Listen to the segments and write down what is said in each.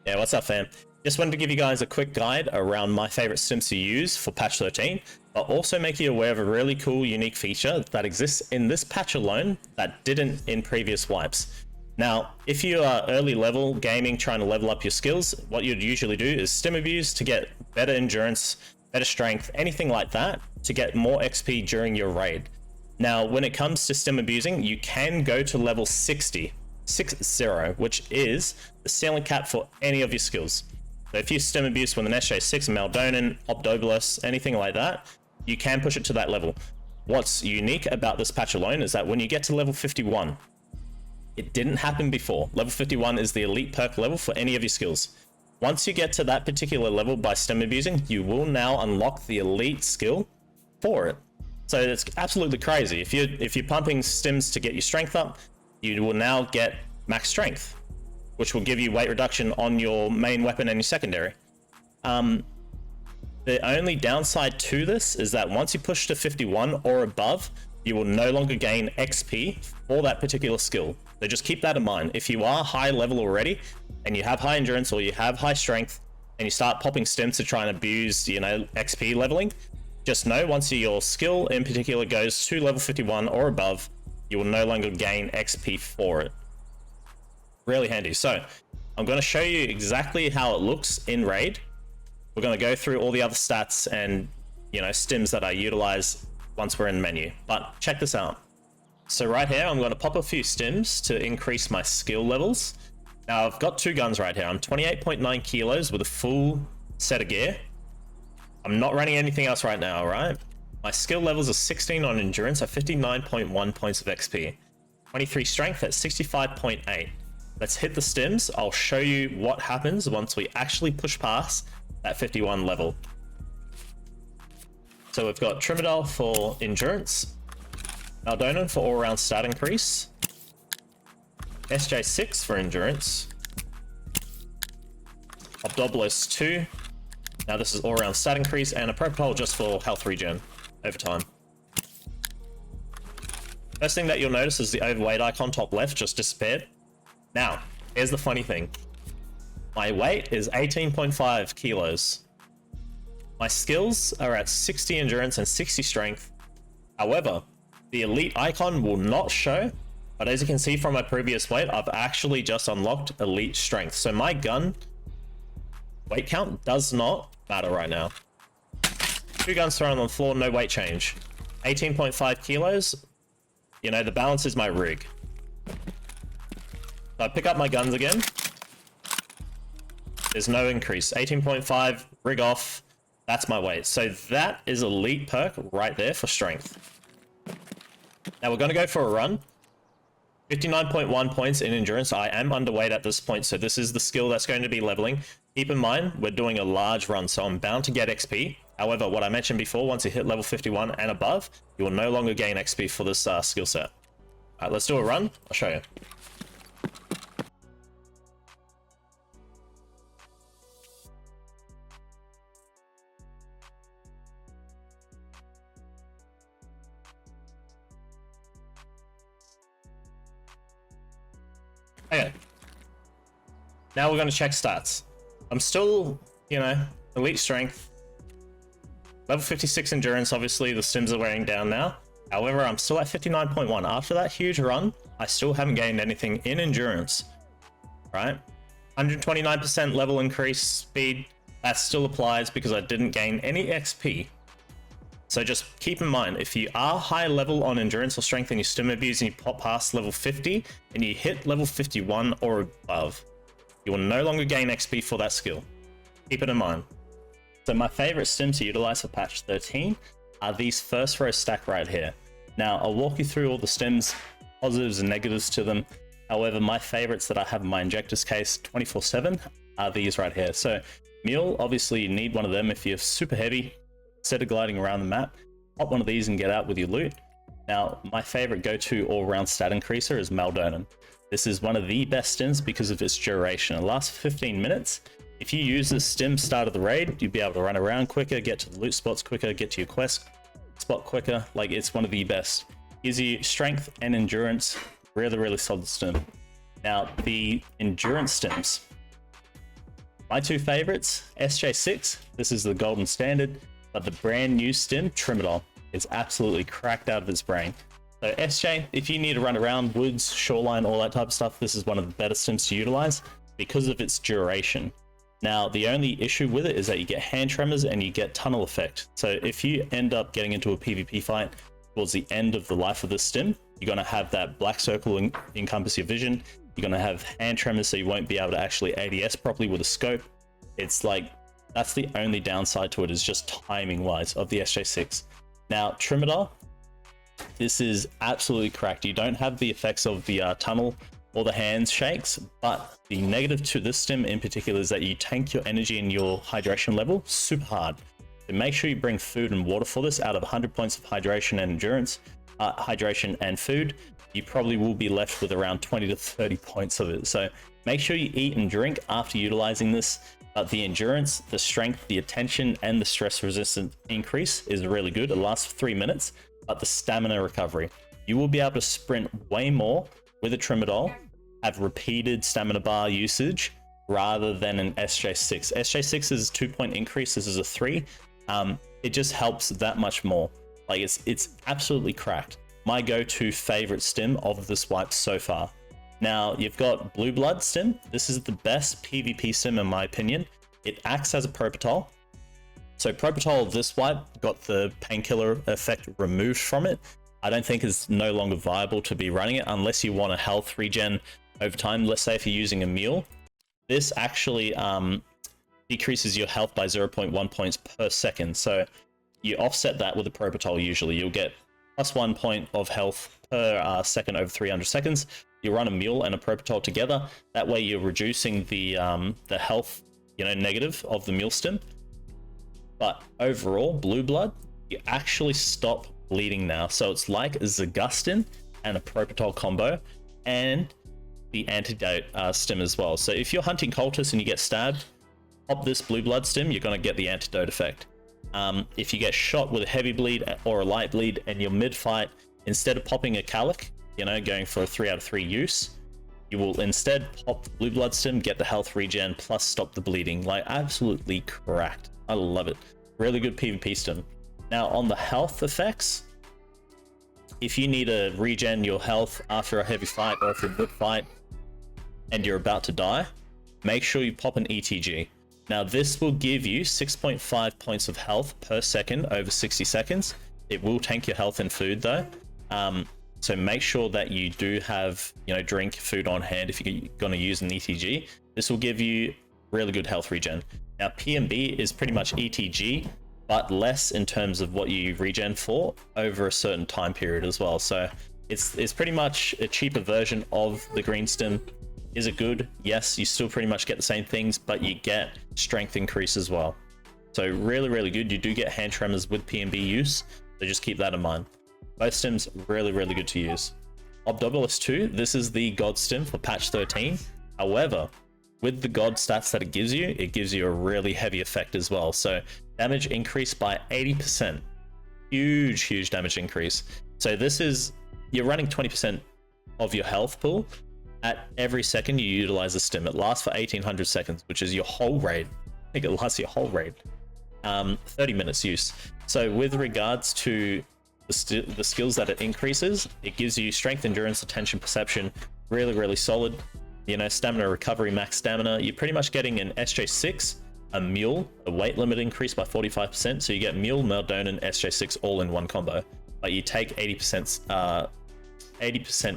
Yeah, what's up, fam? Just wanted to give you guys a quick guide around my favorite stims to use for patch 13, but also make you aware of a really cool, unique feature that exists in this patch alone that didn't in previous wipes. Now, if you are early level gaming, trying to level up your skills, what you'd usually do is stim abuse to get better endurance, better strength, anything like that, to get more XP during your raid. Now, when it comes to stim abusing, you can go to level 60, which is the ceiling cap for any of your skills. So if you stim abuse with an SJ6, MELDONIN, OBDOLBOS, anything like that, you can push it to that level. What's unique about this patch alone is that when you get to level 51, it didn't happen before. Level 51 is the elite perk level for any of your skills. Once you get to that particular level by stim abusing, you will now unlock the elite skill for it. So it's absolutely crazy. If you're pumping stims to get your strength up, you will now get max strength, which will give you weight reduction on your main weapon and your secondary. The only downside to this is that once you push to 51 or above, you will no longer gain XP for that particular skill. So just keep that in mind. If you are high level already and you have high endurance or you have high strength and you start popping stims to try and abuse, XP leveling, just know once your skill in particular goes to level 51 or above, you will no longer gain XP for it. Really handy. So I'm going to show you exactly how it looks in raid. We're going to go through all the other stats and stims that I utilize once we're in menu, but check this out. So right here, I'm going to pop a few stims to increase my skill levels. Now I've got two guns right here. I'm 28.9 kilos with a full set of gear. I'm not running anything else right now, right? My skill levels are 16 on endurance at 59.1 points of XP, 23 strength at 65.8. Let's hit the stims. I'll show you what happens once we actually push past that 51 level. So we've got TRIMADOL for endurance, MELDONIN for all-round stat increase, SJ6 for endurance, OBDOLBOS 2. Now this is all-round stat increase, and a PROPITOL just for health regen over time. First thing that you'll notice is the overweight icon top left just disappeared. Now, here's the funny thing. My weight is 18.5 kilos. My skills are at 60 endurance and 60 strength. However, the elite icon will not show, but as you can see from my previous weight, I've actually just unlocked elite strength. So my gun weight count does not matter right now. Two guns thrown on the floor, no weight change. 18.5 kilos. The balance is my rig. So I pick up my guns again. There's no increase. 18.5, rig off. That's my weight. So that is elite perk right there for strength. Now we're going to go for a run. 59.1 points in endurance. I am underweight at this point, so this is the skill that's going to be leveling. Keep in mind, we're doing a large run, so I'm bound to get XP. However, what I mentioned before, once you hit level 51 and above, you will no longer gain XP for this skill set. All right, let's do a run. I'll show you. Okay. Now we're going to check stats. I'm still, elite strength. Level 56 endurance, obviously the stims are wearing down now. However, I'm still at 59.1. After that huge run, I still haven't gained anything in endurance. Right? 129% level increase speed. That still applies because I didn't gain any XP. So just keep in mind, if you are high level on endurance or strength and you stim abuse and you pop past level 50 and you hit level 51 or above, you will no longer gain XP for that skill. Keep it in mind. So my favorite stim to utilize for patch 13 are these first row stack right here. Now I'll walk you through all the stims, positives and negatives to them. However, my favorites that I have in my injectors case 24/7 are these right here. So M.U.L.E, obviously you need one of them if you're super heavy. Instead of gliding around the map, pop one of these and get out with your loot. Now, my favorite go-to all-round stat increaser is MELDONIN. This is one of the best stims because of its duration. It lasts 15 minutes. If you use this stim start of the raid, you'll be able to run around quicker, get to the loot spots quicker, get to your quest spot quicker. Like, it's one of the best. Gives you strength and endurance. Really, really solid stim. Now, the endurance stims. My two favorites, SJ6, this is the golden standard, but the brand new stim, TRIMADOL, is absolutely cracked out of its brain. So SJ, if you need to run around woods, shoreline, all that type of stuff, this is one of the better stims to utilize because of its duration. Now, the only issue with it is that you get hand tremors and you get tunnel effect. So if you end up getting into a PvP fight towards the end of the life of the stim, you're going to have that black circle encompass your vision. You're going to have hand tremors, so you won't be able to actually ADS properly with a scope. It's like, that's the only downside to it, is just timing wise of the SJ6. Now, TRIMADOL, this is absolutely cracked. You don't have the effects of the tunnel or the hands shakes, but the negative to this stim in particular is that you tank your energy and your hydration level super hard. So make sure you bring food and water for this. Out of 100 points of hydration and endurance, hydration and food, you probably will be left with around 20 to 30 points of it. So make sure you eat and drink after utilizing this. But the endurance, the strength, the attention, and the stress resistance increase is really good. It lasts for 3 minutes, but the stamina recovery, you will be able to sprint way more with a TRIMADOL, have repeated stamina bar usage rather than an SJ6. SJ6 is a 2-point increase. This is a 3. It just helps that much more. Like, it's absolutely cracked. My go-to favorite stim of the swipe so far. Now, you've got Blue Blood stim. This is the best PvP stim in my opinion. It acts as a PROPITOL. So PROPITOL, this wipe, got the painkiller effect removed from it. I don't think it's no longer viable to be running it unless you want a health regen over time. Let's say if you're using a M.U.L.E, this actually decreases your health by 0.1 points per second. So you offset that with a PROPITOL usually. You'll get +1 point of health per second over 300 seconds. You run a M.U.L.E and a PROPITOL together. That way you're reducing the health, negative of the M.U.L.E stim. But overall, Blue Blood, you actually stop bleeding now. So it's like a ZAGUSTIN and a PROPITOL combo, and the antidote stim as well. So if you're hunting cultists and you get stabbed, pop this Blue Blood stim, you're going to get the antidote effect. If you get shot with a heavy bleed or a light bleed and you're mid-fight, instead of popping a calic, going for a 3 out of 3 use, you will instead pop the Blue Blood stim, get the health regen, plus stop the bleeding. Like, absolutely cracked. I love it. Really good PvP stim. Now, on the health effects, if you need to regen your health after a heavy fight or if you're mid-fight and you're about to die, make sure you pop an ETG. Now, this will give you 6.5 points of health per second over 60 seconds. It will tank your health and food though. So make sure that you do have, drink, food on hand if you're going to use an ETG. This will give you really good health regen. Now, PMB is pretty much ETG, but less in terms of what you regen for over a certain time period as well. So it's pretty much a cheaper version of the green stim. Is it good? Yes, you still pretty much get the same things, but you get strength increase as well. So really, really good. You do get hand tremors with PMB use, so just keep that in mind. Both stims really, really good to use. OBDOLBOS 2, this is the God stim for patch 13. However, with the God stats that it gives you a really heavy effect as well. So damage increase by 80%. Huge damage increase. So this is, you're running 20% of your health pool at every second you utilize the stim. It lasts for 1800 seconds, which is your whole raid. I think it lasts your whole raid. 30 minutes use. So with regards to the skills that it increases, it gives you strength, endurance, attention, perception, really solid. Stamina recovery, max stamina. You're pretty much getting an SJ6, a M.U.L.E, a weight limit increase by 45%. So you get M.U.L.E, MELDONIN, SJ6 all in one combo. But you take 80%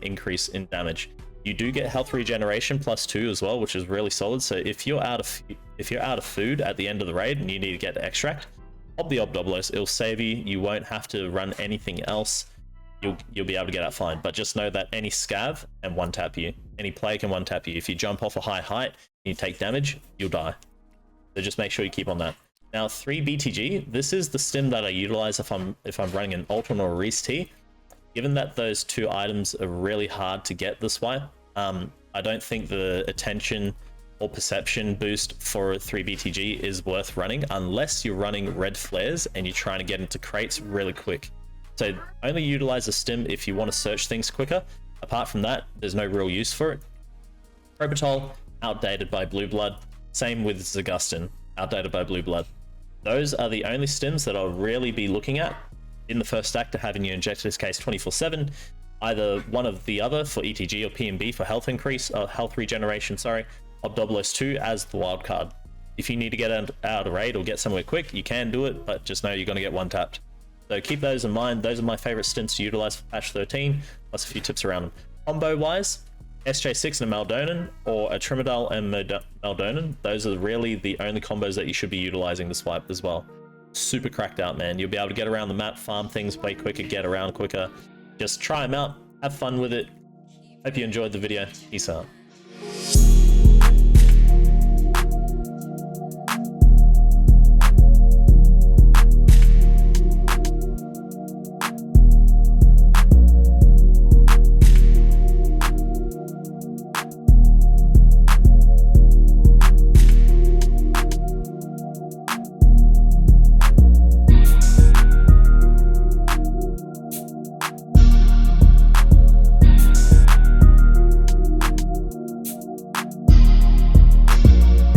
increase in damage. You do get health regeneration +2 as well, which is really solid. So if you're out of food at the end of the raid and you need to get the extract, pop the OBDOLBOS. It'll save you. You won't have to run anything else. You'll be able to get out fine. But just know that any scav can one-tap you. Any player can one-tap you. If you jump off a high height and you take damage, you'll die. So just make sure you keep on that. Now, 3 BTG. This is the stim that I utilize if I'm running an Ultron or a Reese T. Given that those two items are really hard to get this way, I don't think the attention or perception boost for 3 BTG is worth running unless you're running red flares and you're trying to get into crates really quick. So only utilize a stim if you want to search things quicker. Apart from that, there's no real use for it. PROPITOL, outdated by Blue Blood. Same with ZAGUSTIN, outdated by Blue Blood. Those are the only stims that I'll really be looking at in the first act to having you inject this case 24/7. Either one of the other for ETG or PMB for health increase, health regeneration, sorry. OBDOLBOS 2 as the wild card. If you need to get out of raid or get somewhere quick, you can do it, but just know you're going to get one tapped. So keep those in mind. Those are my favorite stims to utilize for patch 13, plus a few tips around them. Combo wise, SJ6 and a MELDONIN, or a TRIMADOL and MELDONIN. Those are really the only combos that you should be utilizing this wipe as well. Super cracked out, man. You'll be able to get around the map, farm things, play quicker, get around quicker. Just try them out, have fun with it. Hope you enjoyed the video. Peace out.